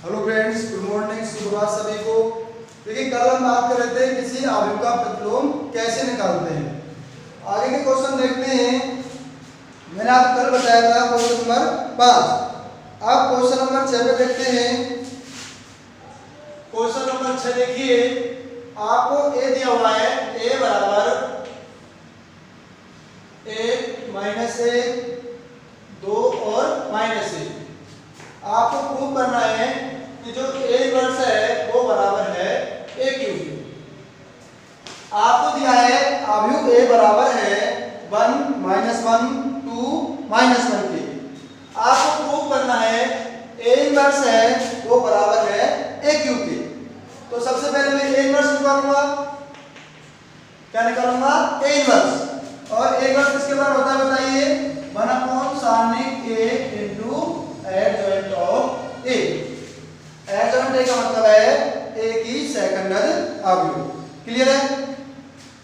Hello friends, good morning, सुप्रभात सभी को। देखिए, कल हम बात कर रहे थे किसी आव्यूह का प्रतिलोम कैसे निकालते हैं। आगे के क्वेश्चन देखते हैं। मैंने आपको कल बताया था क्वेश्चन नंबर 5। अब क्वेश्चन नंबर 6 पे देखते हैं। क्वेश्चन नंबर 6 देखिए, आपको ए दिया हुआ है, ए बराबर 1 माइनस 1 2 और माइनस 1। आपको प्रूव करना है कि जो ए इनवर्स है वो बराबर है ए क्यूब के। आपको दिया है आव्यूह ए बराबर है 1 माइनस 1 2 माइनस 1 के। आपको प्रूव करना है ए इनवर्स है वो बराबर है ए क्यूब के। तो सबसे पहले मैं ए इनवर्स निकालूंगा। क्या निकालूंगा? A inverse. और ए इनवर्स किसके बराबर होता है बताइए? 1/sin a into adjoint of A. Adjoint A का मतलब है ए की सेकंडरी आव्यूह। क्लियर है?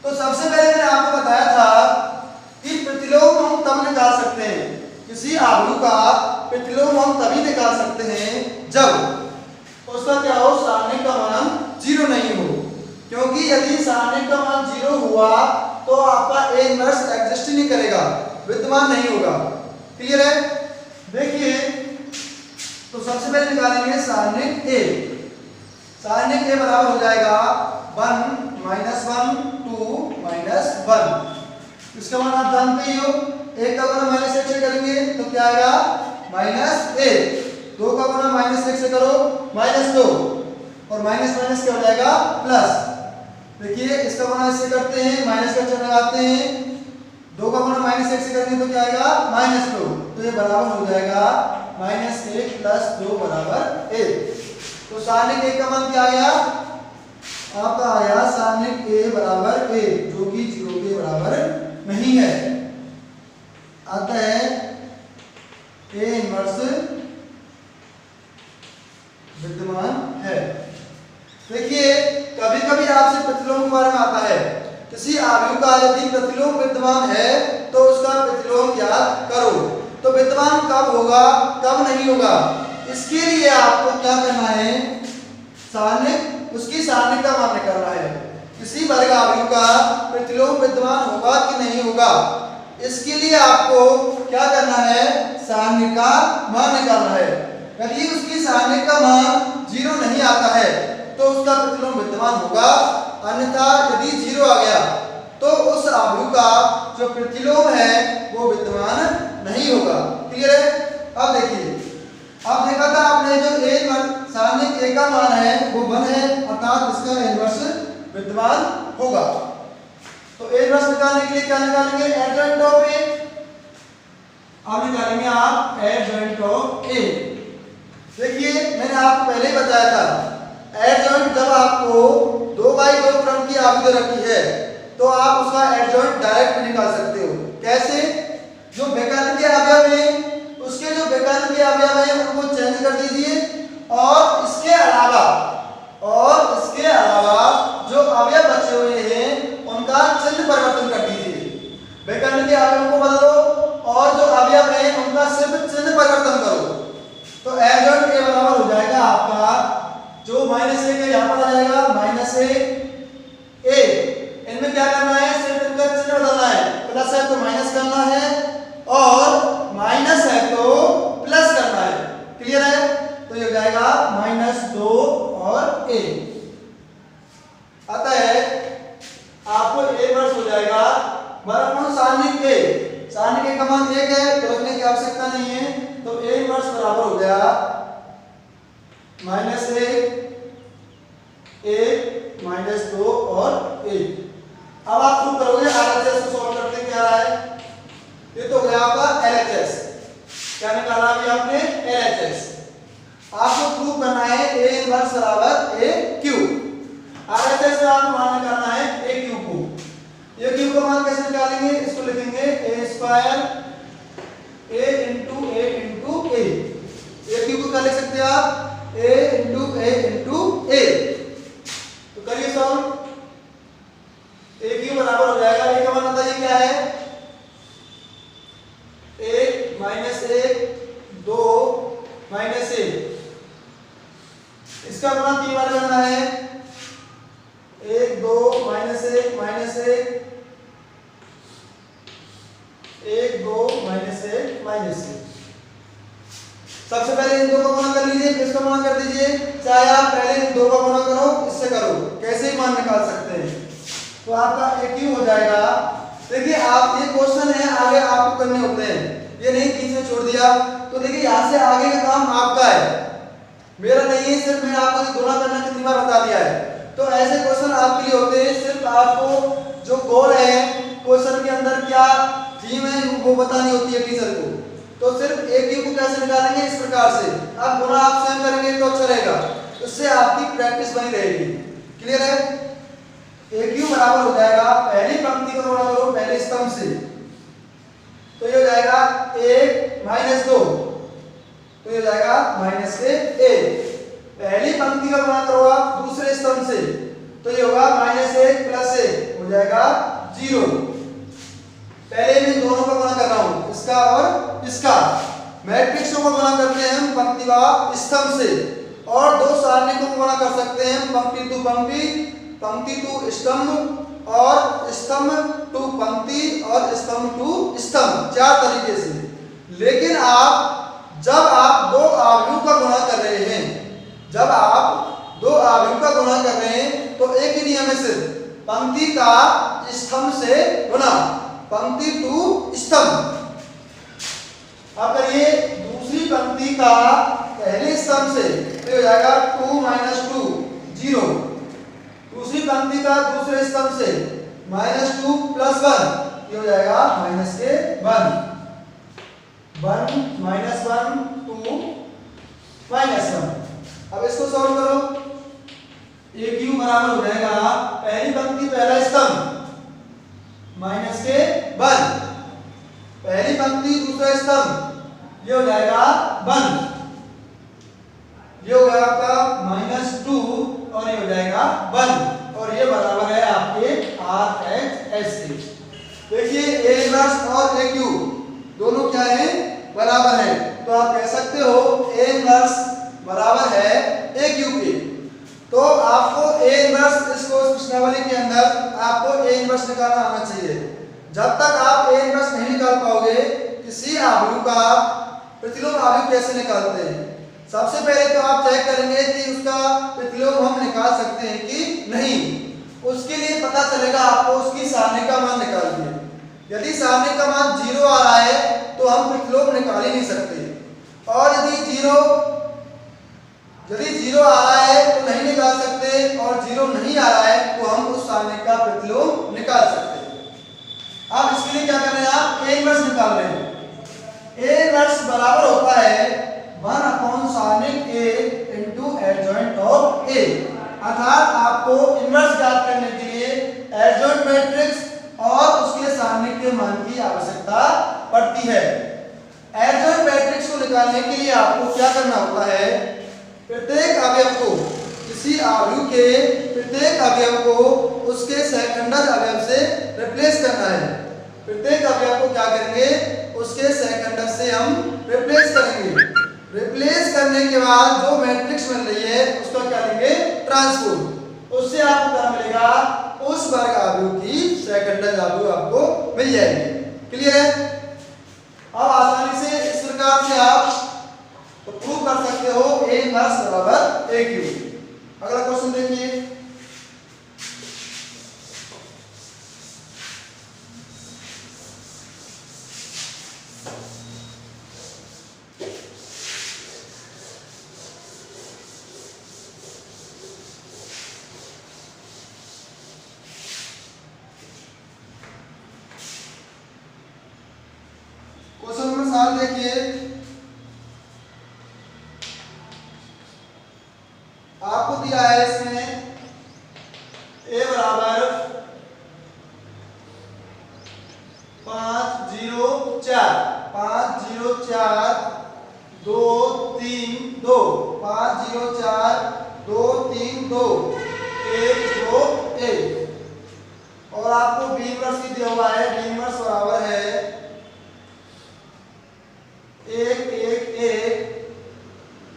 तो सबसे पहले मैंने आपको बताया था कि प्रतिलोम हम तब निकाल सकते हैं, किसी आव्यूह का प्रतिलोम हम तभी निकाल सकते हैं जब उसका क्या हो, सारणिक का मान 0 नहीं हो। क्योंकि यदि सारणिक का मान 0 हुआ तो आपका ए इनवर्स एग्जिस्ट ही नहीं करेगा, विद्यमान नहीं होगा। क्लियर है? देखिए, तो सबसे पहले निकालेंगे सारणिक ए। सारणिक ए बराबर हो जाएगा 1 माइनस 1 2 माइनस 1। इसका मान आप जानते ही हो, एक का गुना माइनस 1 से करेंगे तो क्या आएगा? माइनस 1। 2 का गुना माइनस 1 से करो माइनस 2, और माइनस माइनस क्या हो जाएगा? प्लस। देखिए, इसका गुना इससे करते हैं, माइनस का चिन्ह लगाते हैं। 2 का गुना माइनस 1 से करेंगे तो क्या आएगा? माइनस 2। तो ये बराबर हो जाएगा माइनस 1 प्लस 2 बराबर 1। तो सारणिक ए का मान क्या आ गया? आपका आया सारणिक ए बराबर ए, जो कि 0 के बराबर नहीं है। आता है ए इनवर्स विद्यमान है। देखिए, कभी कभी आपसे प्रतिलोम के बारे में आता है। किसी आव्यूह का यदि प्रतिलोम विद्यमान है तो उसका प्रतिलोम ज्ञात करो। तो विद्यमान कब होगा, कब नहीं होगा, इसके लिए आपको क्या करना है? सारणिक, उसकी सारणिक का मान निकालना है। किसी वर्ग आव्यूह का प्रतिलोम विद्यमान होगा कि नहीं होगा, इसके लिए आपको क्या करना है? सारणिक का मान निकालना है। यदि उसकी सारणिक का मान 0 नहीं आता है तो उसका प्रतिलोम विद्यमान होगा, अन्यथा यदि 0 आ गया तो उस आव्यूह का जो प्रतिलोम है वो विद्यमान नहीं होगा। क्लियर है? अब देखिए, अब देखा था आपने जो ए सारणिक ए का मान है वो 1 है, अर्थात इसका इनवर्स विद्यमान होगा। तो ए इनवर्स निकालने के लिए क्या निकालेंगे? एडजॉइंट ऑफ ए। अब निकालेंगे आप एडजॉइंट ऑफ ए। देखिए, मैंने आपको पहले ही बताया था, एडजॉइंट जब आपको 2/2 क्रम की आव्यूह रखी है तो आप उसका एडजॉइंट डायरेक्ट भी निकाल सकते हो। कैसे? जो विकर्ण के अवयव हैं, उसके जो विकर्ण के अवयव हैं उनको चेंज कर दीजिए, और इसके अलावा जो अवयव बचे हुए हैं उनका चिन्ह परिवर्तन कर दीजिए। विकर्ण के अवयव को बदलो और जो अवयव हैं उनका सिर्फ चिन्ह परिवर्तन करो। तो एडजॉइंट ए बराबर हो जाएगा आपका, जो माइनस 1 है यहाँ पर आ जाएगा माइनस 1 ए। इनमें क्या करना है? सिर्फ इनका चिन्ह बदलना है। प्लस है तो माइनस करना है, और माइनस है तो प्लस करना है। क्लियर है? तो ये हो जाएगा -2 और ए। अतः आपको ए इनवर्स हो जाएगा बराबर सारणिक ए। सारणिक ए का मान 1 है तो रखने की आवश्यकता नहीं है। तो ए इनवर्स बराबर हो गया -1 -2 और 1। अब आप प्रूव करोगे RHS को सॉल्व करते क्या रहा है? ये तो गया आपका LHS। क्या निकाला अभी आपने? LHS। आपको प्रूव करना है ए इनवर्स बराबर ए क्यूब। RHS में आपको मान निकालना है ए क्यूब को। ए क्यूब का मान कैसे निकालेंगे? इसको लिखेंगे a square a into a into a। A cube को क्या लिख सकते हैं आप? a into a into a। तो करिए सॉल्व। ए क्यूब बराबर हो जाएगा, ए का मान बताइए क्या है? 1 -1 2 -1। इसका गुणा 3 बार करना है, 1 2 -1 -1 1 2 -1 सबसे पहले इन दो का गुणा कर लीजिए, फिर इसका गुणा कर दीजिए। चाहे आप पहले इन दो का गुणा करो, इससे करो, कैसे ही मान निकाल सकते हैं। तो आपका AQ हो जाएगा। देखिए आप ये क्वेश्चन है आगे आपको करने होते हैं, ये नहीं बीच में छोड़ दिया। तो देखिए यहाँ से आगे का काम आपका है, मेरा नहीं है। सिर्फ मैंने आपको गुणा करना कितनी बार बता दिया है। तो ऐसे क्वेश्चन आपके लिए होते हैं, सिर्फ आपको जो गोल है क्वेश्चन के अंदर क्या थीम है वो बतानी होती है टीचर को। तो सिर्फ AQ को कैसे निकालेंगे, इस प्रकार से। अब गुणा आप स्वयं करेंगे तो अच्छा रहेगा, उससे आपकी प्रैक्टिस बनी रहेगी। क्लियर है? AQ बराबर हो जाएगा, पहली पंक्ति को गुणा करो पहले स्तंभ से, तो ये हो जाएगा 1 - 2, तो ये हो जाएगा -1। पहली पंक्ति का गुणा करो आप दूसरे स्तंभ से, तो ये होगा -1 + 1 हो जाएगा 0। पहले मैं दोनों का गुणा कर रहा हूं, इसका और इसका। मैट्रिक्सों का गुणा करते हैं हम पंक्ति व स्तंभ से, और दो सारणिकों को गुणा कर सकते हैं पंक्ति टू पंक्ति, पंक्ति टू स्तंभ, और स्तंभ टू पंक्ति, और स्तंभ टू स्तंभ, 4 तरीके से। लेकिन जब आप दो आव्यूह का गुणा कर रहे हैं, जब आप दो आव्यूह का गुणा कर रहे हैं, तो एक ही नियम है, सिर्फ पंक्ति का स्तंभ से गुणा, पंक्ति टू स्तंभ। अब करिए दूसरी पंक्ति का पहले स्तंभ से, तो हो जाएगा 2 - 2 0। दूसरी पंक्ति का दूसरे स्तंभ से -2 + 1, ये हो जाएगा -1 1 -1 2 -1। अब इसको सॉल्व करो। AQ बराबर हो जाएगा पहली पंक्ति पहला स्तंभ -1, पहली पंक्ति दूसरा स्तंभ, ये हो जाएगा 1, ये हो गया आपका -2, और ये हो जाएगा 1, और ये बराबर है आपके RHS के। देखिए A इनवर्स और AQ दोनों क्या है, बराबर है। तो आप कह सकते हो A इनवर्स बराबर है AQ के। तो आपको A इनवर्स, इसको प्रश्नावली के अंदर आपको A इनवर्स निकालना आना चाहिए। जब तक आप A इनवर्स नहीं निकाल पाओगे, किसी आव्यूह का प्रतिलोम आव्यूह कैसे निकालते हैं, सबसे पहले तो आप चेक करेंगे कि उसका प्रतिलोम हम निकाल सकते हैं कि नहीं। उसके लिए पता चलेगा आपको उसकी सारणी का मान निकालिए। यदि सारणी का मान 0 आ रहा है तो हम प्रतिलोम निकाल ही नहीं सकते, और यदि 0 आ रहा है तो नहीं निकाल सकते, और 0 नहीं आ रहा है तो हम उस सारणी का प्रतिलोम निकाल सकते हैं। अब इसके लिए क्या कर रहे हैं आप, A इनवर्स निकाल रहे हैं। A इनवर्स बराबर होता है 1 सारणिक A × एडजॉइंट ऑफ A। अर्थात आपको इनवर्स ज्ञात करने के लिए एडजॉइंट मैट्रिक्स और उसके सारणिक के मान की आवश्यकता पड़ती है। एडजॉइंट मैट्रिक्स को निकालने के लिए आपको क्या करना होता है, प्रत्येक अवयव को, किसी आव्यूह के प्रत्येक अवयव को उसके सेकंडर अवयव से रिप्लेस करना है। प्रत्येक अवयव को क्या करेंगे, उसके सेकंडर से हम रिप्लेस करेंगे। रिप्लेस करने के बाद जो मैट्रिक्स बन रही है उसका क्या लेंगे, ट्रांसपोज। उससे आपको क्या मिलेगा, उस वर्ग आव्यूह की सेकंडर आव्यूह आपको मिल जाएगी। क्लियर है? अब आसानी से इस प्रकार से आप तो प्रूव कर सकते हो A इनवर्स बराबर AQ। अगला क्वेश्चन देखिए। क्वेश्चन नंबर 7 देखिए। आपको दिया है इसमें A बराबर 5 0 4 5 0 4 2 3 2 5 0 4 2 3 2 1 2 1, और आपको B इनवर्स भी दिया हुआ है। B इनवर्स बराबर है 1 1 1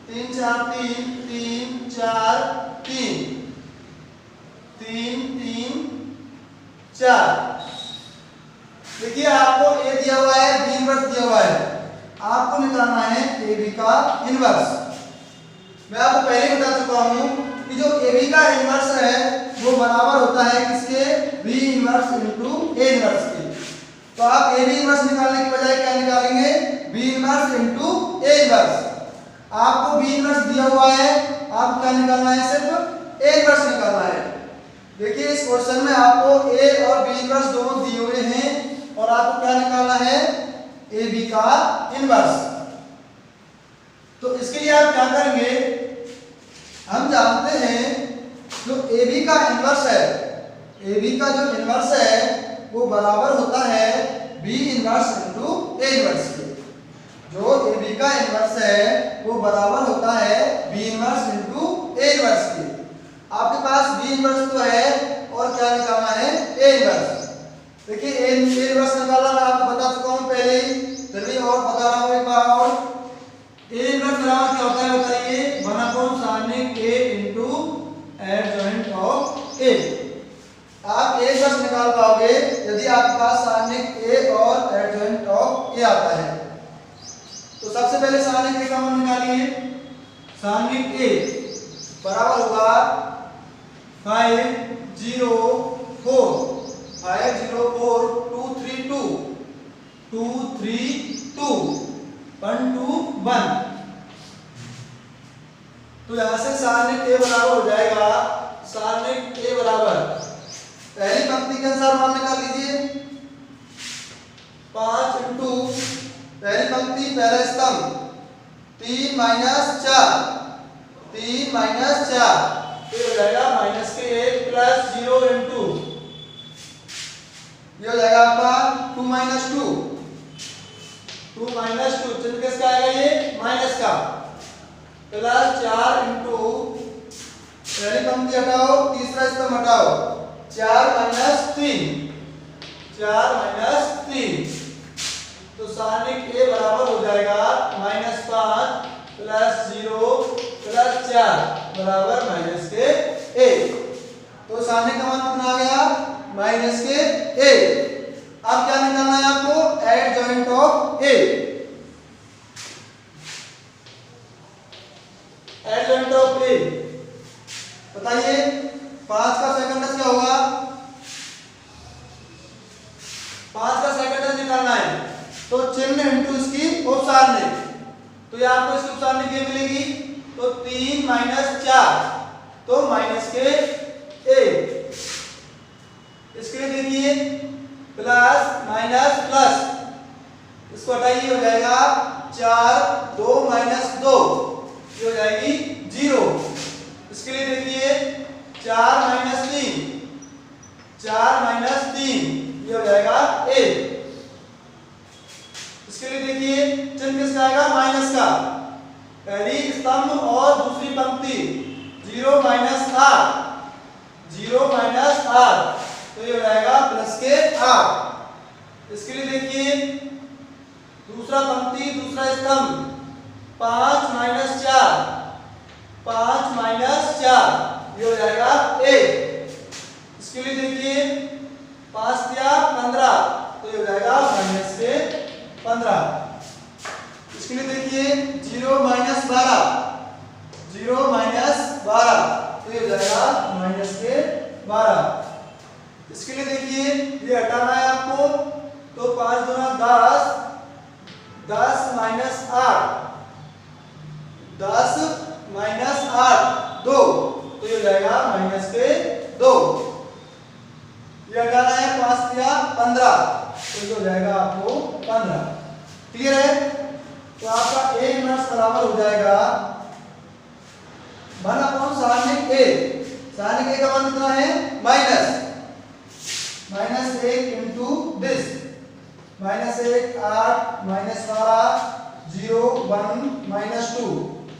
3 4 3 3 4 4। देखिए आपको ए दिया हुआ है, बी इनवर्स दिया हुआ है, आपको निकालना है ए बी का इनवर्स। मैं आपको पहले ही बता चुका हूं कि जो ए बी का इनवर्स है वो बराबर होता है किसके, B inverse into A inverse के। तो आप ए बी इनवर्स निकालने की बजाय क्या निकालेंगे, B inverse into A inverse. आपको बी इनवर्स दिया हुआ है, आपको क्या निकालना है, सिर्फ ए इनवर्स निकालना है। देखिए इस क्वेश्चन में आपको ए और बी इनवर्स दोनों दिए हुए हैं और आपको क्या निकालना है, ए बी का इनवर्स। तो इसके लिए आप क्या करेंगे, हम जानते हैं जो ए बी का इनवर्स है, ए बी का जो इनवर्स है वो बराबर होता है B inverse into A inverse के। जो ए बी का इनवर्स है वो बराबर होता है B inverse into A inverse के। आपके पास बी इनवर्स तो है और क्या निकालना है, ए इनवर्स। देखिए ए इनवर्स निकालना मैं आपको बता चुका हूं पहले ही, फिर भी और बता रहा हूं एक बार और। ए इनवर्स बराबर क्या होता है बताइए, 1/sin a into adjoint of A. आप ए इनवर्स निकाल पाओगे यदि आपके पास sin a और एडजॉइंट ऑफ ए आता है। तो सबसे पहले sin a का मान निकालिए, sin a बराबर होगा 504 504 232 232 121। तो यहां से sin a बराबर हो जाएगा, sin a बराबर पहली पंक्ति के अनुसार मान निकाल लीजिए, 5 इंटू पहली पंक्ति पहला स्तंभ 3 - 4 3 - 4 तो हो जाएगा -1 प्लस 0 इंटू ये हो जाएगा आपका 2 - 2 2 - 2 चिन्ह किसका आएगा, ये माइनस का, प्लस 4 इंटू पहली पंक्ति हटाओ तीसरा स्तंभ हटाओ 4 - 3 4 - 3 तो sin a बराबर हो जाएगा -5 प्लस 0 प्लस 4 बराबर -a। तो sin a का मान कितना आ गया, -a। अब क्या निकालना है आपको, adjoint of a। Adjoint of a बताइए 5 का सेकंड क्या होगा, 5 का सेकंड निकालना है तो चिन्ह इंटू इसकी उपसारणी, तो ये आपको इसकी उपसारणी क्या मिलेगी, तो 3 - 4 तो -a। इसके लिए देखिए प्लस माइनस प्लस इसको हटाइए हो जाएगा 4 2 - 2 ये हो जाएगी 0। इसके लिए देखिए 4 - 3 4 - 3 ये हो जाएगा a। इसके लिए देखिए चिन्ह किसका आएगा, माइनस का, पहली स्तंभ और दूसरी पंक्ति 0 - 8 0 - 8 तो ये हो जाएगा प्लस के 8। इसके लिए देखिए दूसरा पंक्ति दूसरा स्तंभ 5 - 4 5 - 4 ये हो जाएगा a। इसके लिए देखिए 5 या 15 तो ये हो जाएगा -15। इसके लिए देखिए 0 - 12 0 - 12 तो ये हो जाएगा -12। इसके लिए देखिए ये हटाना है आपको तो 5 दूना 10 10 - 8 10 - 8 2 तो ये हो जाएगा -2। ये हटाना है 5 या 15 तो ये हो जाएगा आपको 15। क्लियर है, तो आपका a इनवर्स बराबर हो जाएगा 1/sin a। sin a का मान कितना है, -1 इंटू दिस -1 8 -12 0 1 -2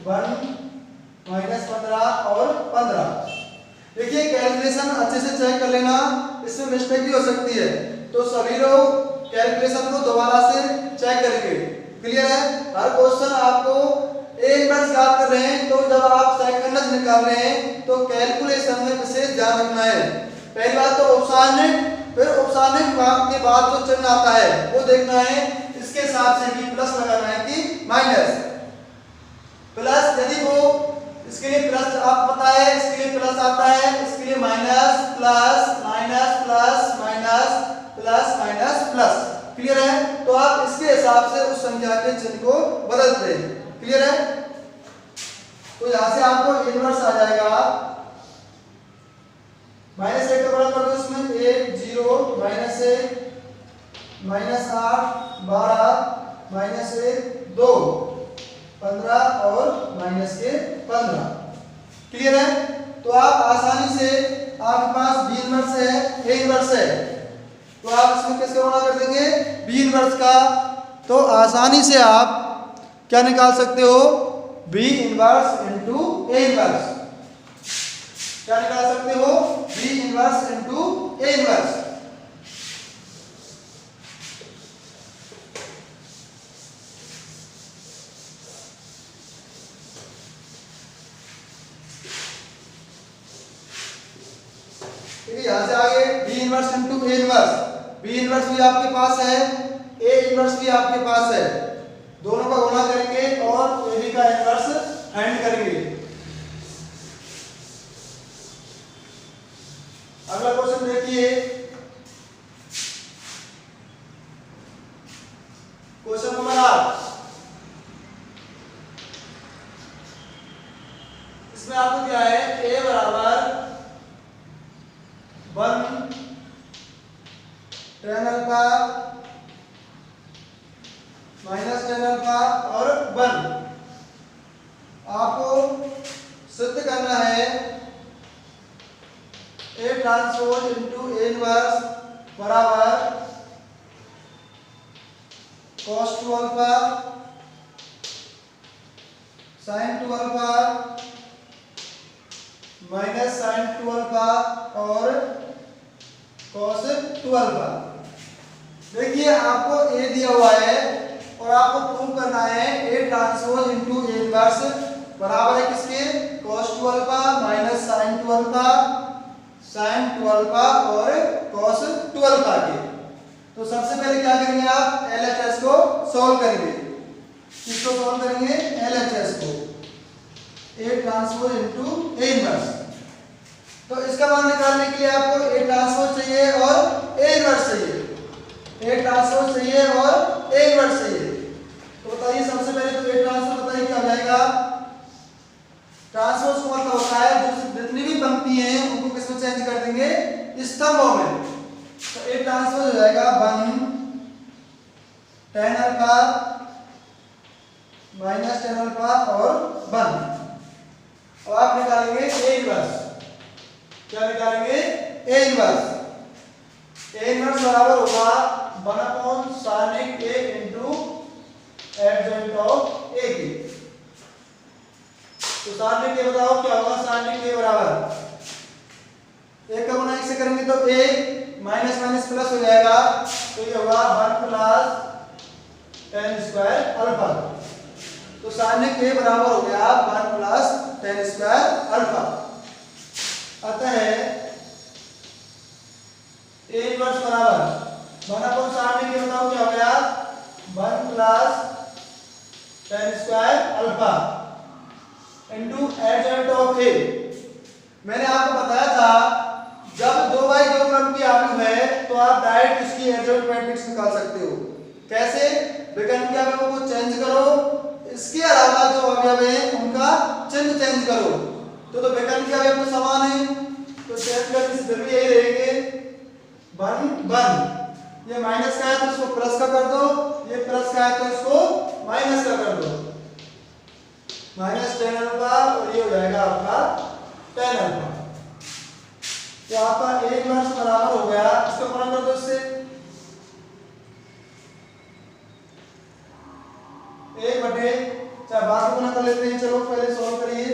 1 -15 और 15। देखिए कैलकुलेशन अच्छे से चेक कर लेना, इसमें मिस्टेक भी हो सकती है, तो सभी लोग कैलकुलेशन को दोबारा से चेक करेंगे। क्लियर है, हर क्वेश्चन आपको एक बार याद कर रहे हैं तो जब आप सेकंड निकाल रहे हैं तो कैलकुलेशन में विशेष ध्यान रखना है। पहली बात तो उपसारणी फिर उपसारणिक भाग के बाद जो चिन्ह आता है वो देखना है, इसके हिसाब से कि प्लस लगाना है कि माइनस। प्लस यदि वो इसके लिए प्लस आप पता है, इसके लिए प्लस आता है, इसके लिए minus plus minus plus minus plus minus plus. Clear है? तो आप इसके हिसाब से उस संख्या के चिन्ह को बदलते हैं। क्लियर है? तो यहां से आपको इनवर्स आ जाएगा, माइनस 1 का बड़ा कर दो, इसमें 1 0 माइनस 1 माइनस 8 12 माइनस 1 2 15 और माइनस के 15। क्लियर है? तो आप आसानी से, आपके पास बी इनवर्स है, ए इनवर्स है, तो आप इसमें किसका गुणा कर देंगे? बी इनवर्स का। तो आसानी से आप क्या निकाल सकते हो? B inverse into A inverse. क्या निकाल सकते हो? B inverse into A inverse. ठीक है, यहां से आगे B inverse into A inverse. B inverse भी आपके पास है, ए इनवर्स भी आपके पास है, दोनों का गुणा करेंगे और ए बी का इनवर्स फाइंड करेंगे। अगला क्वेश्चन देखिए, क्वेश्चन नंबर 8। इसमें आपको क्या है? a बराबर 1 tan alpha minus tan alpha और 1। आपको सिद्ध करना है A transpose into A inverse बराबर cos 2 alpha sin 2 alpha minus sin 2 alpha और cos 2 अल्फा। देखिए आपको A दिया हुआ है और आपको प्रूव करना है A transpose into A inverse बराबर है किसके? cos 2 alpha minus sin 2 alpha sin 2 alpha और cos 2 अल्फा के। तो सबसे पहले क्या करेंगे आप? LHS को सॉल्व करेंगे। किसको सॉल्व करेंगे? LHS को, A transpose into A inverse. तो इसका मान निकालने के लिए आपको A ट्रांसपोज चाहिए और A इनवर्स चाहिए, A ट्रांसपोज चाहिए और A इनवर्स चाहिए। तो बताइए सबसे पहले तो A ट्रांसपोज बताइए क्या हो जाएगा? ट्रांसपोज का मतलब होता है जो जितनी भी पंक्ति हैं उनको किसमें चेंज कर देंगे? स्तंभों में। तो A ट्रांसपोज हो जाएगा 1 tan alpha minus tan alpha और 1। अब आप निकालेंगे A इनवर्स। क्या निकालेंगे? A inverse. A इनवर्स बराबर होगा 1 Sanik A into एडजेंट of A की। तो सानिक A बताओ क्या होगा? सानिक A बराबर 1 का गुणा 1 से करेंगे तो A माइनस माइनस प्लस हो जाएगा, तो ये होगा 1 प्लस tan स्क्वायर अल्फा। तो सानिक A बराबर हो गया 1 प्लस tan स्क्वायर अल्फा। अतः A इनवर्स बराबर 1 सानिक A बताओ क्या हो गया? 1 plus tan square alpha into एडजेंट of A। मैंने आपको बताया था जब 2/2 क्रम की आव्यूह है तो आप डायरेक्ट इसकी एडजेंट मैट्रिक्स निकाल सकते हो। कैसे? विकर्ण के अवयवों को चेंज करो, इसके अलावा जो अवयव हैं उनका चिन्ह चेंज करो। तो विकर्ण के अवयव तो समान है, तो चेंज करने से फिर भी यही रहेंगे 1 1। ये माइनस का है तो इसको प्लस का कर दो, ये प्लस का है तो इसको माइनस का कर दो, माइनस tan अल्फा और ये हो जाएगा आपका tan अल्फा। तो आपका A इनवर्स बराबर हो गया, इसको गुणा कर दो इससे, 1 बटे, चाहे बाद में गुणा कर लेते हैं, चलो पहले सॉल्व करिए।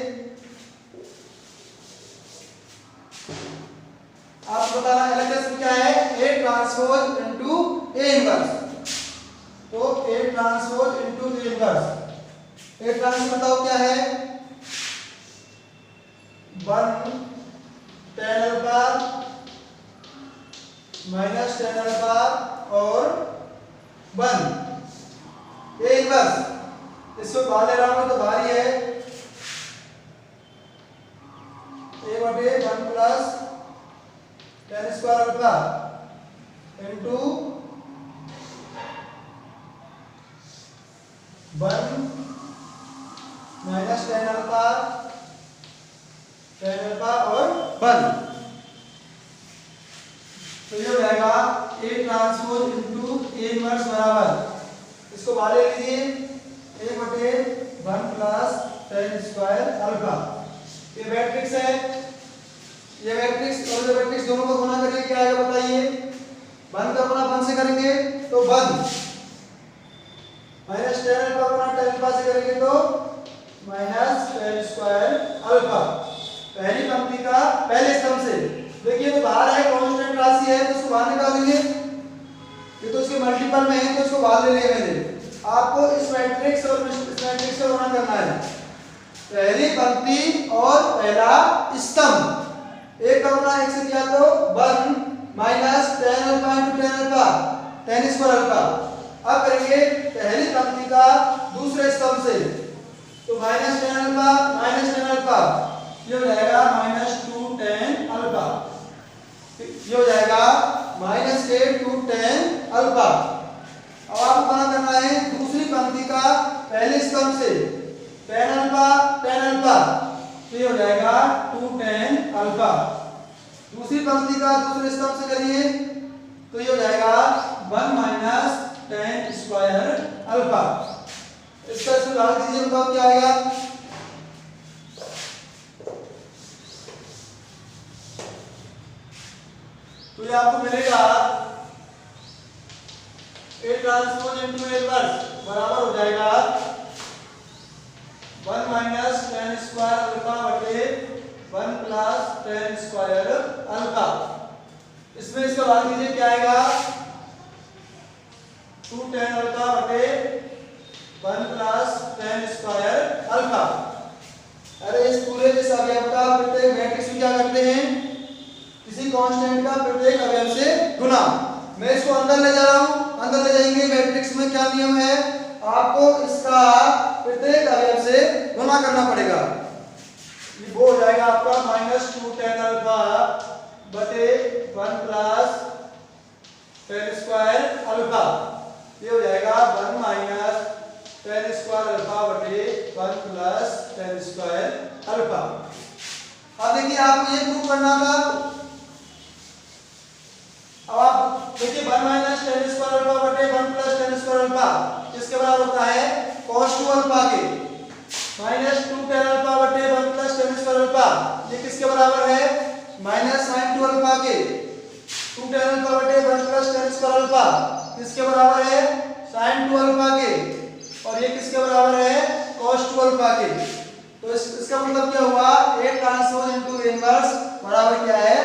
आपको बताना LHS में क्या है? A transpose into A inverse. तो A transpose into A inverse. A transpose बताओ क्या है? 1 tan alpha minus tan alpha और 1 ए इनवर्स। इसको बाहर ले रहा हूं तो बाहर ही है ए बटे 1 plus ten square alpha into 1 minus tan alpha और 1। तो ये हो जाएगा A transpose into A inverse बराबर, इसको बाहर ले लीजिए ए बटे 1 प्लस टेन स्क्वायर अल्फा। ये मैट्रिक्स है, ये मैट्रिक्स और ये मैट्रिक्स दोनों को गुणा करिए क्या आएगा बताइए। 1 का गुणा 1 से करेंगे तो 1 माइनस टेन अल्फा गुणा टेन अल्फा से करेंगे तो माइनस टेन स्क्वायर अल्फा। पहली पंक्ति का पहले स्तंभ से देखिए तो बाहर है कांस्टेंट राशि है तो उसको बाहर निकालेंगे, ये तो उसके मल्टीपल में है तो उसको बाहर ले लेंगे। आपको इस मैट्रिक्स और इस मैट्रिक्स का गुणा करना है, पहली पंक्ति और पहला स्तंभ। एक का गुणा एक से किया तो 1 minus tan alpha into tan alpha ten square alpha. अब करेंगे पहली पंक्ति का दूसरे स्तंभ से तो माइनस टेन अल्फा ये हो जाएगा माइनस 2 टेन अल्फा, ये हो जाएगा माइनस के 2 टेन अल्फा। अब आपको पता करना है दूसरी पंक्ति का पहले स्तंभ से टेन अल्फा तो ये हो जाएगा 2 टेन अल्फा। दूसरी पंक्ति का दूसरे स्तंभ से करिए तो ये हो जाएगा 1 माइनस टेन स्क्वायर अल्फा। इसका सुधार कीजिए, बताओ क्या आएगा। तो ये आपको मिलेगा A transpose into A inverse बराबर हो जाएगा 1 माइनस टेन स्क्वायर अल्फा बटे 1 प्लस टेन स्क्वायर अल्फा। इसमें इसका भाग कीजिए क्या आएगा 2 टेन अल्फा बटे 1 प्लस टेन स्क्वायर अल्फा। अरे इस पूरे जिस अवयव का प्रत्येक मैट्रिक्स में क्या करते हैं, किसी कांस्टेंट का प्रत्येक अवयव से गुना। मैं इसको अंदर ले जा रहा हूं, अंदर ले जाएंगे मैट्रिक्स में क्या नियम है, आपको इसका प्रत्येक अवयव से गुना करना पड़ेगा। ये वो हो जाएगा आपका माइनस 2 टेन अल्फा बटे 1 प्लस टेन स्क्वायर अल्फा। ये हो जाएगा 1 माइनस टेन स्क्वायर अल्फा बटे 1 प्लस टेन स्क्वायर अल्फा। अब देखिए आपको ये प्रूव करना था। अब आप देखिए 1 माइनस टेन स्क्वायर अल्फा बटे 1 प्लस टेन स्क्वायर अल्फा किसके बराबर होता है cos 2 अल्फा के। माइनस 2 टेन अल्फा बटे 1 प्लस टेन स्क्वायर अल्फा ये किसके बराबर है माइनस sin 2 अल्फा के। 2 टेन अल्फा बटे 1 प्लस टेन स्क्वायर अल्फा किसके बराबर है sin 2 अल्फा के, और ये किसके बराबर है cos 2 अल्फा के। तो इसका मतलब क्या हुआ A transpose into A inverse बराबर क्या है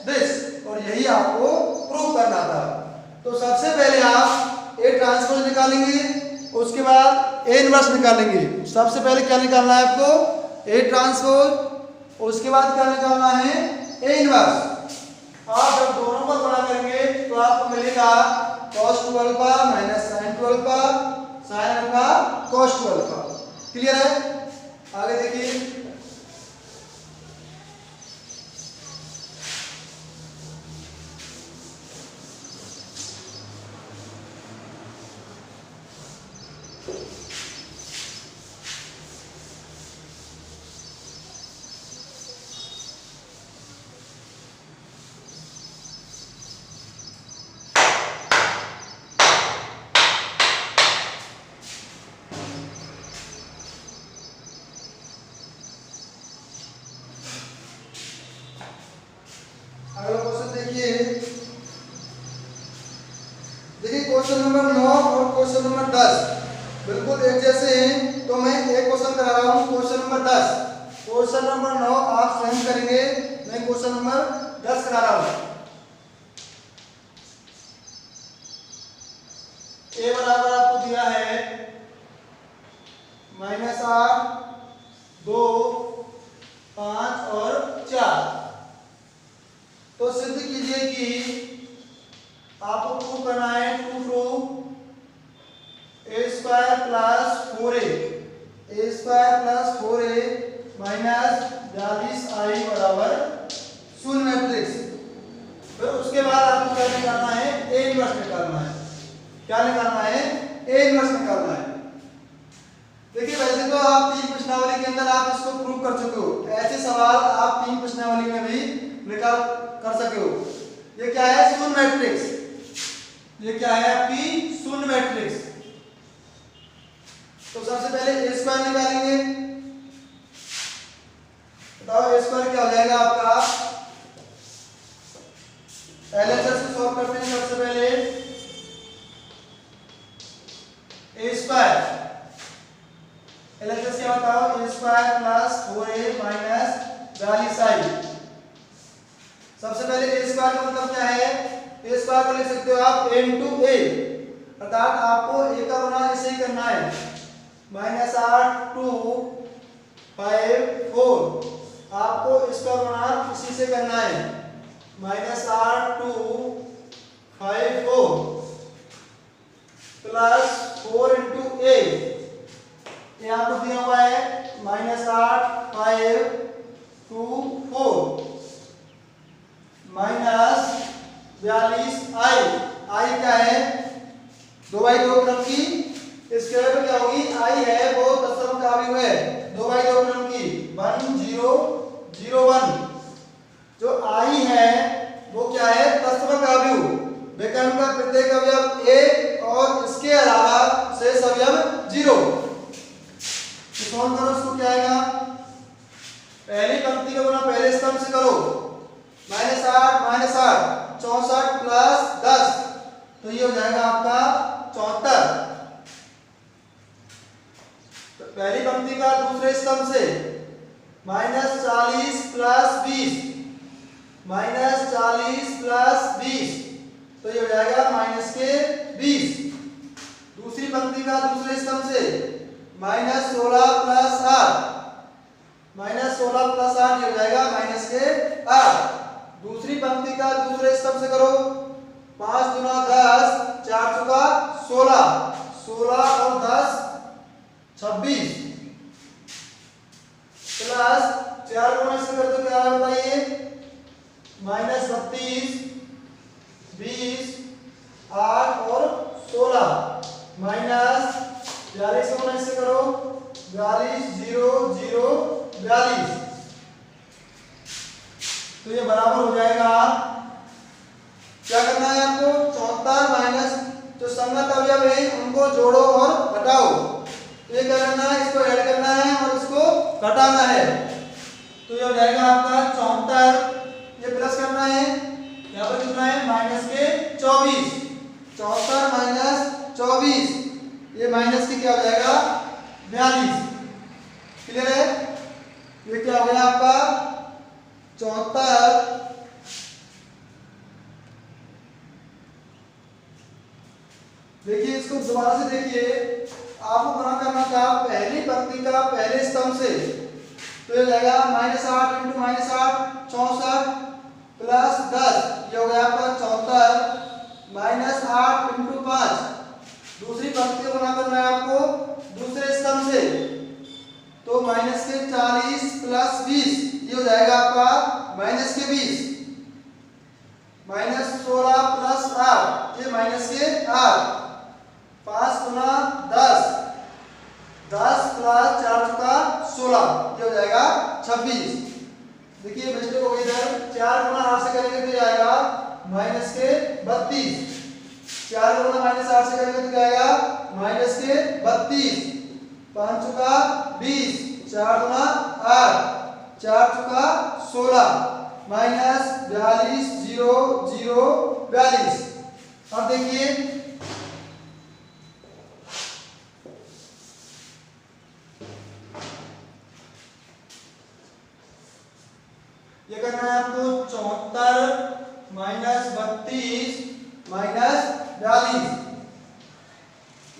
दिस, और यही आपको प्रूव करना था। तो सबसे पहले आप A ट्रांसपोज निकालेंगे, उसके बाद A इनवर्स निकालेंगे। सबसे पहले क्या निकालना है आपको A ट्रांसपोज, उसके बाद क्या निकालना है A इनवर्स। आप जब दोनों का गुणा करेंगे तो आपको मिलेगा cos 2 alpha minus sin 2 alpha sin alpha cos 2 alpha. Clear है, आगे देखिए। अगला क्वेश्चन देखिए, क्वेश्चन नंबर 9 और क्वेश्चन नंबर 10 बिल्कुल एक जैसे हैं। तो मैं एक क्वेश्चन करा रहा हूँ क्वेश्चन नंबर 10, क्वेश्चन नंबर 9 आप स्वयं करेंगे, मैं क्वेश्चन नंबर 10 करा रहा हूँ। ए बराबर आपको दिया है -8 2 5 और 4। तो सिद्ध कीजिए कि आपको प्रूव करना है to prove A square plus 4a minus 42i बराबर शून्य मैट्रिक्स। फिर उसके बाद आपको क्या निकालना है, ए इनवर्स निकालना है। क्या निकालना है, ए इनवर्स निकालना है। देखिए वैसे तो आप 3 प्रश्नावली के अंदर आप इसको प्रूव कर चुके हो, ऐसे सवाल आप 3 प्रश्नावली में भी निकाल कर सके हो। ये क्या है, शून्य मैट्रिक्स। ये क्या है आपकी शून्य मैट्रिक्स। तो सबसे पहले ए स्क्वायर निकालेंगे। बताओ ए स्क्वायर क्या हो जाएगा आपका, एलएचएस को सॉल्व करते हैं। सबसे पहले ए स्क्वायर, एलएचएस क्या बताओ, ए square plus 4a minus 42i। सबसे पहले ए स्क्वायर का मतलब क्या है, ए स्क्वायर को लिख सकते हो आप a इंटू ए, अर्थात आपको a का गुना इसे ही करना है। माइनस 8 2 5 4, आपको इसका गुणा इसी से करना है। माइनस 8 2 5 4 प्लस 4 इंटू ए, यहाँ पर दिया हुआ है माइनस 8 5 2 4 माइनस 42i। आई क्या है, 2/2 क्रम की, इसके वजह क्या होगी, आई है वो दशमलव का अवयव है, 2/2 क्रम की 1 0 0 1। जो आई है वो क्या है, दशमलव का अवयव, विकर्ण का प्रत्येक अवयव 1 और इसके अलावा शेष अवयव 0। तो सॉल्व करो, इसको क्या आएगा, पहली पंक्ति का गुणा पहले स्तंभ से करो। माइनस 8 64 प्लस 10, तो ये हो जाएगा आपका 74। तो पहली पंक्ति का दूसरे स्तंभ से माइनस 40 प्लस 20, माइनस 40 प्लस 20, तो ये हो जाएगा माइनस के 20। दूसरी पंक्ति का दूसरे स्तंभ से माइनस 16 प्लस 8, माइनस 16 प्लस 8, ये हो जाएगा माइनस के 8। दूसरी पंक्ति का दूसरे स्तंभ से करो, 5 गुना 10 4 चौका 16, 16 और 10 26 प्लस 4 गुना से कर दो, क्या है बताइए, माइनस 32 20 8 और 16 माइनस 42 गुना से करो, 42 0 0 42। तो ये बराबर हो जाएगा, क्या करना है आपको, 74 माइनस जो संगत अवयव है उनको जोड़ो और घटाओ। ये क्या करना है, इसको ऐड करना है और इसको घटाना है। तो ये हो जाएगा आपका 74, ये प्लस करना है, यहाँ पर कितना है माइनस के 24, 74 माइनस 24, ये माइनस की क्या हो जाएगा 42। क्लियर है, ये क्या हो गया आपका 74 देखिए इसको दोबारा से देखिए, आपको गुणा करना था पहली पंक्ति का पहले स्तंभ से, तो ये जाएगा माइनस 8 इंटू माइनस 8 64 प्लस 10, ये हो गया आपका 74 माइनस 8 इंटू 5। दूसरी पंक्ति को गुणा करना है आपको दूसरे स्तंभ से, तो माइनस के 40 प्लस 20, ये हो जाएगा आपका माइनस के 20। माइनस 16 प्लस 8, ये माइनस के 8। 5 गुना 10 10 प्लस 4 चौका 16, ये हो जाएगा 26। देखिए मिस्टेक हो गई इधर, 4 गुना 8 से करेंगे तो जाएगा माइनस के 32। 4 गुना माइनस 8 से करेंगे तो क्या आएगा माइनस के 32। 5 चौका 20, 4 गुना 8, 4 चौका 16 माइनस 42 0 0 42। अब देखिए ये करना है आपको 74 माइनस 32 माइनस 42,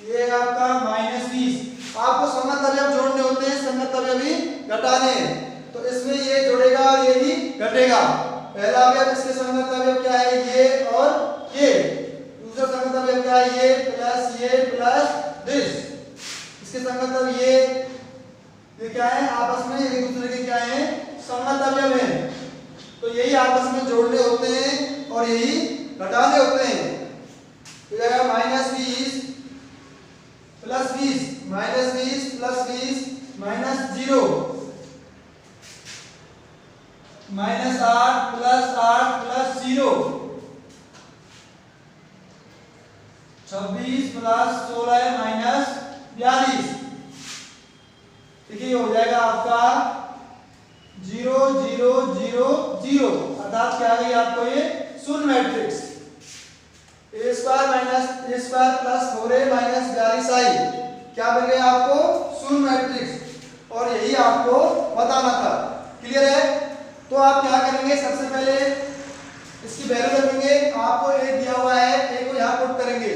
ये आपका माइनस 20। आपको संगत अवयव जोड़ने होते हैं, संगत अवयव भी घटाने हैं, तो इसमें ये जुड़ेगा और ये ही घटेगा। पहला अवयव इसके संगत अवयव क्या है, ये और ये, मतलब ये क्या है, ये प्लस दिस, इसके संगत ये क्या है, आपस में एक दूसरे के क्या है, संगत अवयव है। तो यही आपस में जोड़ने होते हैं और यही घटाने होते हैं। तो जाएगा -20 plus 20, -20 plus 20 -0, -8 plus 8 plus 0, 26 plus 16 -42। देखिए हो जाएगा आपका 0 0 0 0, अर्थात क्या आ गई आपको ये शून्य matrix. a square minus a square plus 4a minus 42i क्या मिल गया आपको, शून्य मैट्रिक्स। और यही आपको बताना था। क्लियर है? तो आप क्या करेंगे, सबसे पहले इसकी वैल्यू रखेंगे। आपको a दिया हुआ है, a को यहाँ पुट करेंगे,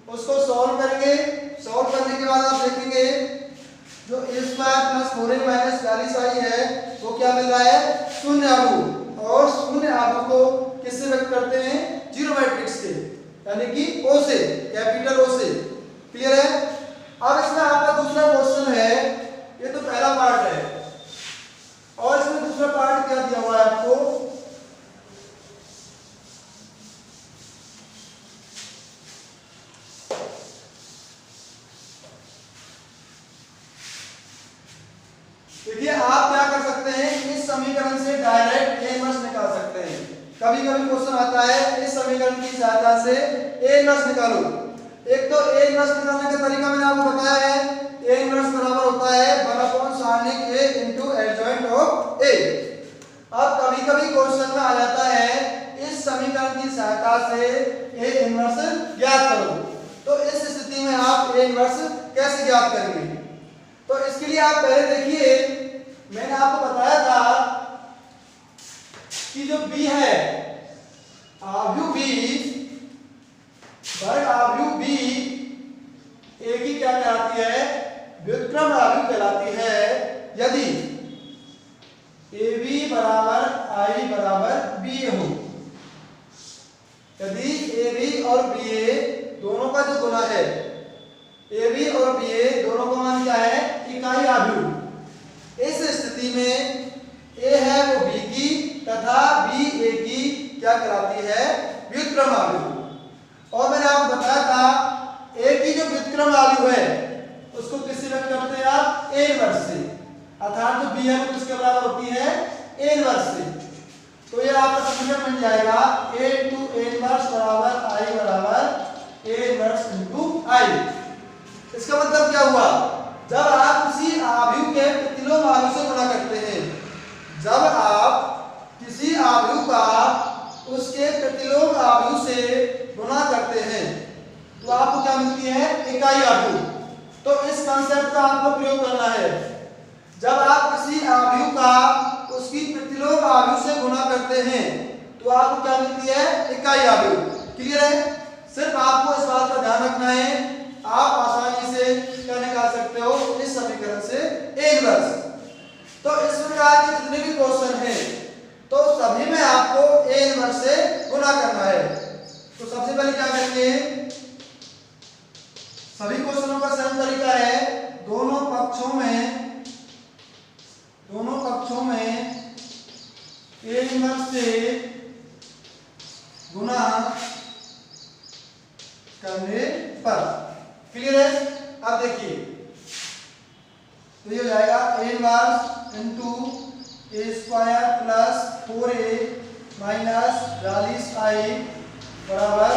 उसको सॉल्व करेंगे। सॉल्व करने के बाद आप देखेंगे जो a square plus 4a minus 42i है वो क्या मिल रहा है, शून्य आव्यूह। और शून्य आव्यूह को किससे व्यक्त करते हैं, जीरो मैट्रिक्स से, यानी कि O से, कैपिटल O से। क्लियर है? अब इसमें आपका दूसरा क्वेश्चन है, ये तो पहला पार्ट है, और इसमें दूसरा पार्ट क्या दिया हुआ है आपको, देखिए आप क्या कर सकते हैं, इस समीकरण से डायरेक्ट a इनवर्स निकाल सकते हैं। कभी कभी क्वेश्चन आता है इस समीकरण की सहायता से a इनवर्स निकालो। एक तो a इनवर्स निकालने का तरीका मैंने आपको बताया है, a इनवर्स बराबर होता है 1/sin a into adjoint of a। अब कभी कभी क्वेश्चन में आ जाता है इस समीकरण की सहायता से a इनवर्स ज्ञात करो। तो इस स्थिति में आप a इनवर्स कैसे ज्ञात करेंगे, तो इसके लिए आप पहले देखिए, मैंने आपको बताया था कि जो b है, आव्यूह b, वर्ग आव्यूह b a की क्या कहलाती है, व्युत्क्रम आव्यूह कहलाती है यदि ab बराबर i बराबर ba हो। यदि ab और ba दोनों का जो गुना है, ab और ba दोनों का मान क्या है, इकाई आव्यूह। इस स्थिति में a है वो b की तथा b a की क्या कहलाती है, व्युत्क्रम आव्यूह। और मैंने आपको बताया था a की जो व्युत्क्रम आव्यूह है उसको किससे व्यक्त करते हैं आप, a इनवर्स से, अर्थात जो b है वो किसके बराबर होती है, a इनवर्स से। तो ये आपका समीकरण बन जाएगा a इनटू a इनवर्स बराबर i बराबर a इनवर्स इनटू i। इसका मतलब क्या हुआ, जब आप किसी आव्यूह के प्रतिलोम आव्यूह से गुणा करते हैं, जब आप किसी आव्यूह का उसके प्रतिलोम आव्यूह से गुणा करते हैं तो आपको क्या मिलती है, इकाई आव्यूह। तो इस कांसेप्ट का आपको प्रयोग करना है। जब आप किसी आव्यूह का उसकी प्रतिलोम आव्यूह से गुणा करते हैं तो आपको क्या मिलती है, इकाई आव्यूह। क्लियर है? सिर्फ आपको इस बात का ध्यान रखना है, आप आसानी से क्या निकाल सकते हो, इस समीकरण से a इनवर्स। तो इस प्रकार के जितने भी क्वेश्चन हैं तो सभी में आपको a इनवर्स से गुणा करना है। तो सबसे पहले क्या करेंगे, सभी क्वेश्चनों का सरल तरीका है, दोनों पक्षों में a इनवर्स से गुणा करने पर। क्लियर है? अब देखिए तो ये हो जाएगा a inverse into a square plus 4a minus 42i बराबर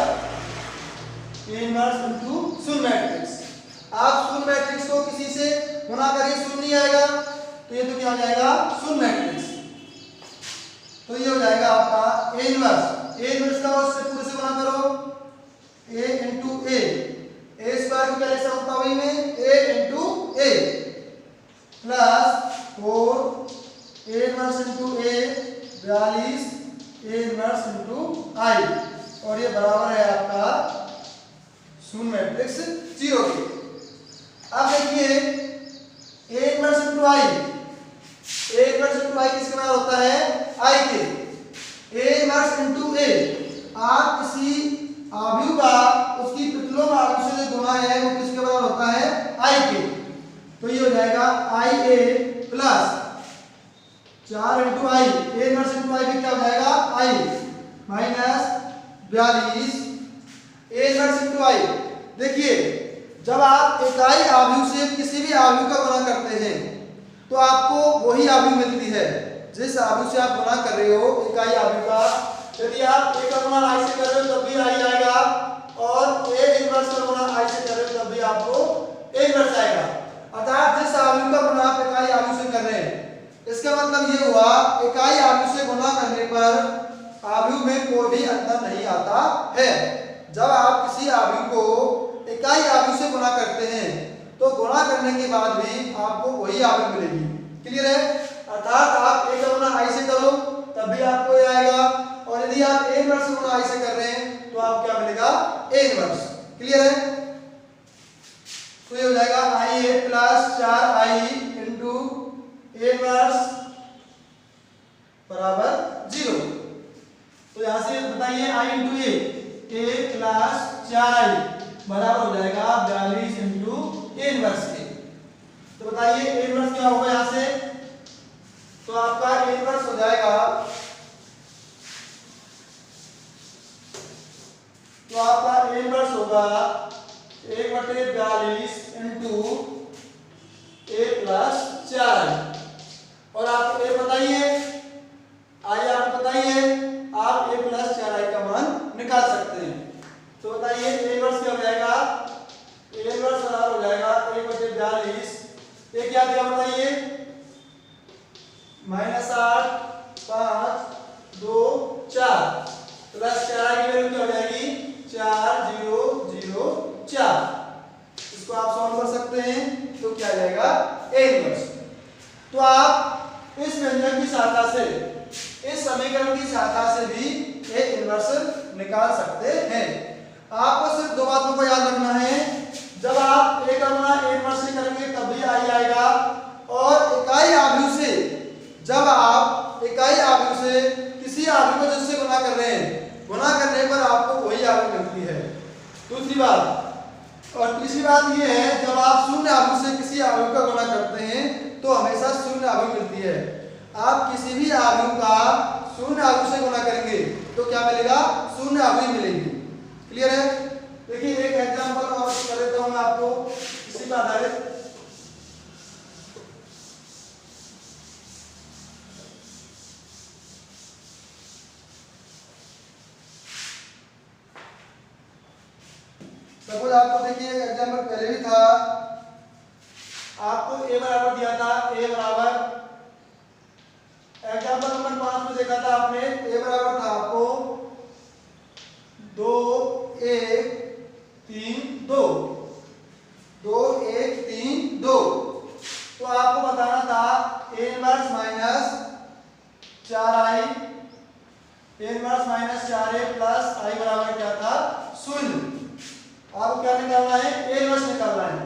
a इनवर्स इनटू शून्य मैट्रिक्स। आप शून्य मैट्रिक्स को किसी से गुणा करिए, शून्य नहीं आएगा तो ये तो क्या हो जाएगा, शून्य मैट्रिक्स। तो ये हो जाएगा आपका a इनवर्स का उससे पूरे से गुणा करो, a into a, a square को क्या लिख सकता हूं में, a into a plus 4 a inverse into a 42 a inverse into i, और ये बराबर है आपका शून्य मैट्रिक्स 0 के। अब देखिए a inverse into i, a inverse into i किसके बराबर होता है, i के। a इनवर्स इनटू a, आप किसी आव्यूह का उसकी प्रतिलोम आवेश से जो गुना है वो किसके बराबर होता है आई के। तो ये हो जाएगा I A plus 4 into I A inverse into I क्या हो जाएगा I minus 42 A inverse into I. देखिए जब आप इकाई आव्यूह से किसी भी आव्यूह का गुणा करते हैं तो आपको वही आव्यूह मिलती है जिस आव्यूह से आप गुणा कर रहे हो इकाई आव्यूह का। यदि आप ए का गुणा आई से कर रहे हो तब भी आई आएगा और ए इनवर्स का गुणा आई से कर रहे हो तब भी आपको ए इनवर्स आएगा। अर्थात जिस आव्यूह का गुणा आप इकाई आव्यूह से कर रहे हैं इसका मतलब ये हुआ इकाई आव्यूह से गुणा करने पर आव्यूह में कोई भी अंतर नहीं आता है। जब आप किसी आव्यूह को इकाई आव्यूह से गुणा करते हैं तो गुणा करने के बाद भी आपको वही आव्यूह मिलेगी। क्लियर है? अर्थात आप ए का गुणा आई से करो तब भी आपको ये आएगा और यदि आप ए इनवर्स से गुणा आई से कर रहे हैं तो आपको क्या मिलेगा ए इनवर्स। क्लियर है? तो ये हो जाएगा I A plus 4 I into A inverse बराबर 0। तो यहां से बताइए आई इंटू ए प्लस 4 आई बराबर हो जाएगा 42 इंटू ए इनवर्स के। तो बताइए ए इनवर्स क्या होगा यहां से? तो आपका ए इनवर्स हो जाएगा ए इनवर्स होगा 1/42 इंटू ए प्लस 4 और आप ए बताइए आइए आप बताइए आप ए प्लस 4 आई का मान निकाल सकते हैं। तो बताइए ए इनवर्स क्या हो जाएगा? ए इनवर्स बराबर हो जाएगा 1/42 ये क्या दिया बताइए -8 5 2 4 प्लस 4 आई की वैल्यू क्या हो जाएगी 4 0 0 4। इसको आप सॉल्व कर सकते हैं तो क्या आ जाएगा ए इनवर्स। तो आप इस व्यंजक की सहायता से इस समीकरण की सहायता से भी ए इनवर्स निकाल सकते हैं। आपको सिर्फ दो बातों को याद रखना है। जब आप ए का गुणा ए इनवर्स से करेंगे तब भी आई आएगा और इकाई आव्यूह से जब आप इकाई आव्यूह से किसी आव्यूह को जिससे गुणा कर रहे हैं गुणा करने पर आपको वही आव्यूह मिलती है। दूसरी बात और तीसरी बात ये है जब आप शून्य आव्यूह से किसी आव्यूह का गुणा करते हैं तो हमेशा शून्य आव्यूह मिलती है। आप किसी भी आव्यूह का शून्य आव्यूह से गुणा करेंगे तो क्या मिलेगा शून्य आव्यूह मिलेगी। क्लियर है? देखिए एक एग्जांपल और कर देता हूं मैं आपको इसी पर आधारित। सपोज आपको देखिए एग्जांपल पहले भी था आपको a बराबर दिया था a बराबर एग्जांपल नंबर 5 में देखा था आपने a बराबर था आपको 2 1 3 2 2 1 3 2। तो आपको बताना था a inverse minus 4i a inverse minus 4a plus i बराबर क्या था 0। आपको क्या निकालना है ए इनवर्स निकालना है।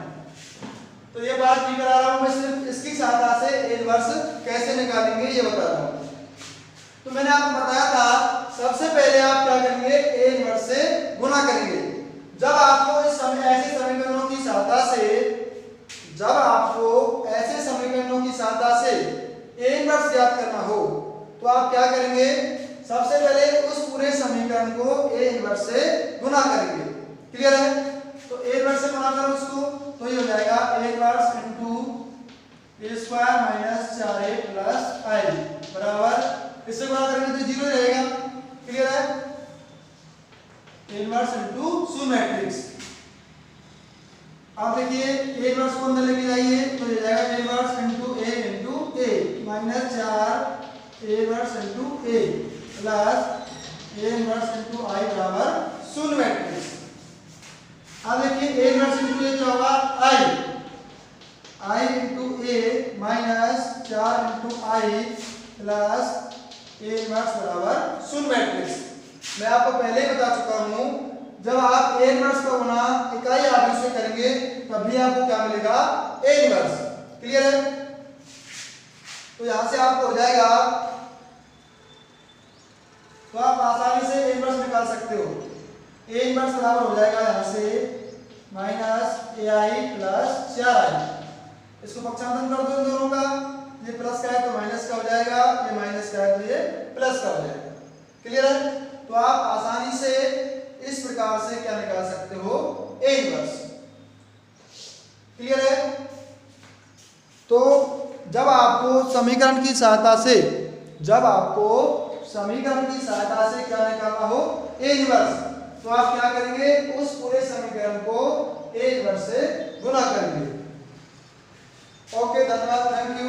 तो ये बात नहीं करा रहा हूं मैं सिर्फ इसकी सहायता से ए इनवर्स कैसे निकालेंगे ये बता रहा हूं। तो मैंने आपको बताया था सबसे पहले आप क्या करेंगे ए इनवर्स से गुणा करेंगे। जब आपको इस ऐसे समीकरणों की सहायता से जब आपको ऐसे समीकरणों की सहायता से ए इनवर्स ज्ञात करना हो तो आप क्या करेंगे सबसे पहले उस पूरे समीकरण को ए इनवर्स से गुणा करेंगे। क्लियर है? तो ए इनवर्स से गुणा करो उसको तो ये हो जाएगा A inverse into A square minus 4a plus i बराबर इससे गुणा करेंगे तो 0 रहेगा। क्लियर है? ए इनवर्स इनटू शून्य मैट्रिक्स। अब देखिए ए इनवर्स को अंदर लेके जाइए तो ये जाएगा A inverse into a minus 4 A inverse into a plus A inverse into i बराबर शून्य मैट्रिक्स। अब देखिए ए इनवर्स इनटू ए क्या होगा i into A minus 4 into I plus A inverse बराबर शून्य मैट्रिक्स। मैं आपको पहले ही बता चुका हूं जब आप ए इनवर्स का गुणा इकाई आव्यूह से करेंगे तभी आपको क्या मिलेगा ए इनवर्स। क्लियर है? तो यहां से आपको हो जाएगा तो आप आसानी से ए इनवर्स निकाल सकते हो। ए इनवर्स बराबर हो जाएगा यहाँ से माइनस ए आई प्लस 4i। इसको पक्षांतरण कर दो इन दोनों का, ये प्लस का है तो माइनस का हो जाएगा, ये माइनस का है तो ये प्लस का हो जाएगा। क्लियर है? तो आप आसानी से इस प्रकार से क्या निकाल सकते हो, ए इनवर्स। क्लियर है? तो जब आपको समीकरण की सहायता से क्या निकालना हो, ए इनवर्स, तो आप क्या करेंगे, उस पूरे समीकरण को ए इनवर्स से गुणा करेंगे। ओके, धन्यवाद, थैंक यू।